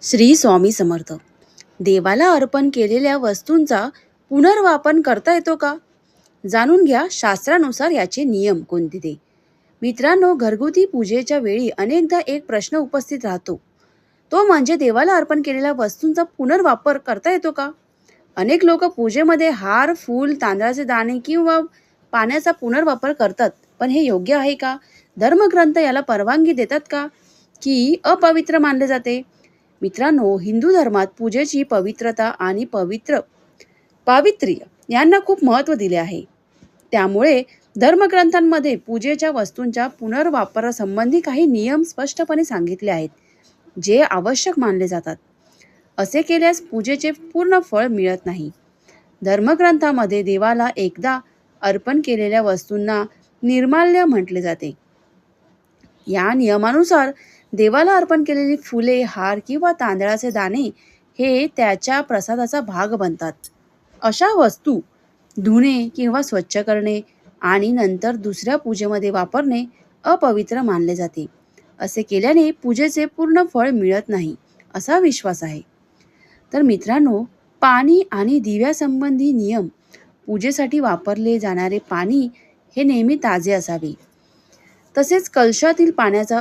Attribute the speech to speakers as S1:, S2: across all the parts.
S1: श्री स्वामी समर्थ. देवाला अर्पण केलेल्या वस्तूंचा पुनर्वापर करता येतो का? जाणून घ्या शास्त्रानुसार याचे नियम कोणते ते. मित्रांनो, घरगुती पूजेच्या वेळी अनेकदा एक प्रश्न उपस्थित राहतो, तो म्हणजे देवाला अर्पण केलेल्या वस्तूंचा पुनर्वापर करता येतो का? अनेक लोक पूजेमध्ये हार, फूल, तांदळाचे दाणे किंवा पाण्याचा पुनर्वापर करतात, पण हे योग्य आहे का? धर्मग्रंथ याला परवानगी देतात का, की अपवित्र मानले जाते? मित्रांनो, हिंदू धर्मात पूजेची पवित्रता आणि पावित्र्य यांना खूप महत्त्व दिले आहे. त्यामुळे धर्मग्रंथांमध्ये पूजेच्या वस्तूंच्या पुनर्वापरासंबंधी काही नियम स्पष्टपणे सांगितले आहेत, जे आवश्यक मानले जातात. असे केल्यास पूजेचे पूर्ण फळ मिळत नाही. धर्मग्रंथामध्ये देवाला एकदा अर्पण केलेल्या वस्तूंना निर्माल्य म्हटले जाते. या नियमानुसार देवाला अर्पण केलेली फुले, हार किंवा तांदळाचे दाणे हे त्याच्या प्रसादाचा भाग बनतात. अशा वस्तू धुणे किंवा स्वच्छ करणे आणि नंतर दुसऱ्या पूजेमध्ये वापरणे अपवित्र मानले जाते. असे केल्याने पूजेचे पूर्ण फळ मिळत नाही, असा विश्वास आहे. तर मित्रांनो, पाणी आणि दिव्यासंबंधी नियम. पूजेसाठी वापरले जाणारे पाणी हे नेहमी ताजे असावे. तसेच कलशातील पाण्याचा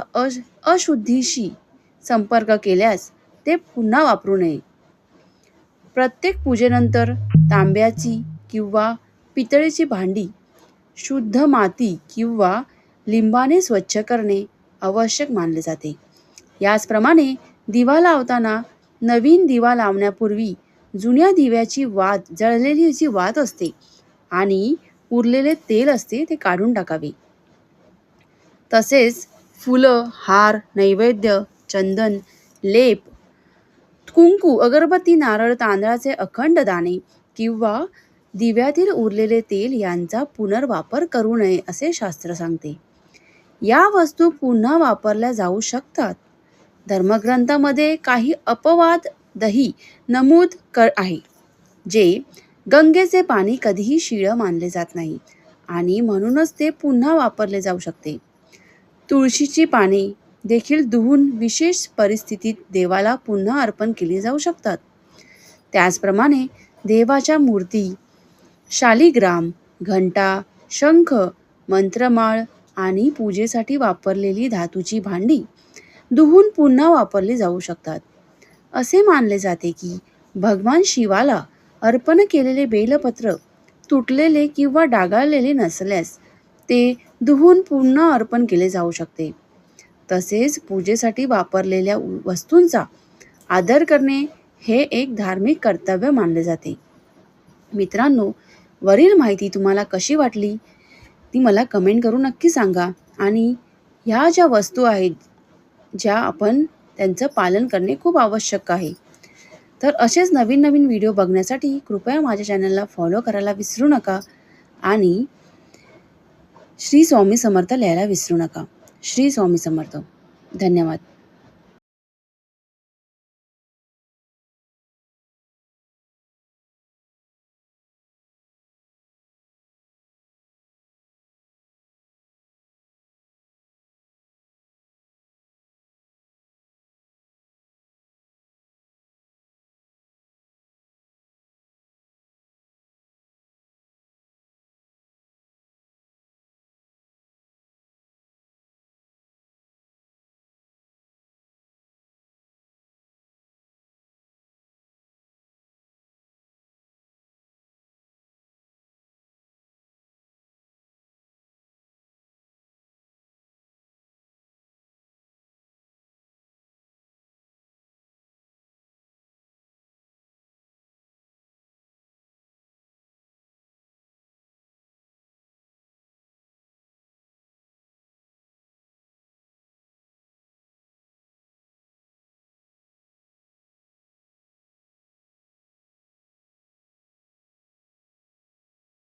S1: अशुद्धीशी संपर्क केल्यास ते पुन्हा वापरू नये. प्रत्येक पूजेनंतर तांब्याची किंवा पितळेची भांडी शुद्ध माती किंवा लिंबाने स्वच्छ करणे आवश्यक मानले जाते. याचप्रमाणे दिवा लावताना नवीन दिवा लावण्यापूर्वी जुन्या दिव्याची जळलेली जी वात असते आणि उरलेले तेल असते ते काढून टाकावे. तसेच फुलं, हार, नैवेद्य, चंदन, लेप, कुंकू, अगरबत्ती, नारळ, तांदळाचे अखंड दाणे किंवा दिव्यातील उरलेले तेल यांचा पुनर्वापर करू नये असे शास्त्र सांगते. या वस्तू पुन्हा वापरल्या जाऊ शकतात. धर्मग्रंथामध्ये काही अपवाद दही नमूद आहे, जे गंगेचे पाणी कधीही शिळं मानले जात नाही आणि म्हणूनच ते पुन्हा वापरले जाऊ शकते. तुळशीची पाने देखील धुवून विशेष परिस्थितीत देवाला पुन्हा अर्पण केली जाऊ शकतात. त्याचप्रमाणे देवाच्या मूर्ती, शालिग्राम, घंटा, शंख, मंत्रमाळ आणि पूजेसाठी वापरलेली धातूची भांडी धुवून पुन्हा वापरली जाऊ शकतात. असे मानले जाते की भगवान शिवाला अर्पण केलेले बेलपत्र तुटलेले किंवा डागाळलेले नसल्यास ते धुवून पुन्हा अर्पण केले जाऊ शकते. तसेच पूजेसाठी वापरलेल्या वस्तूंचा आदर करणे हे एक धार्मिक कर्तव्य मानले जाते. मित्रांनो, वरील माहिती तुम्हाला कशी वाटली ती मला कमेंट करून नक्की सांगा. आणि ह्या ज्या वस्तू आहेत, ज्या आपण त्यांचं पालन करणे खूप आवश्यक आहे. तर असेच नवीन नवीन व्हिडिओ बघण्यासाठी कृपया माझ्या चॅनलला फॉलो करायला विसरू नका आणि श्री स्वामी समर्थ लिहायला विसरू नका. श्री स्वामी समर्थ. धन्यवाद.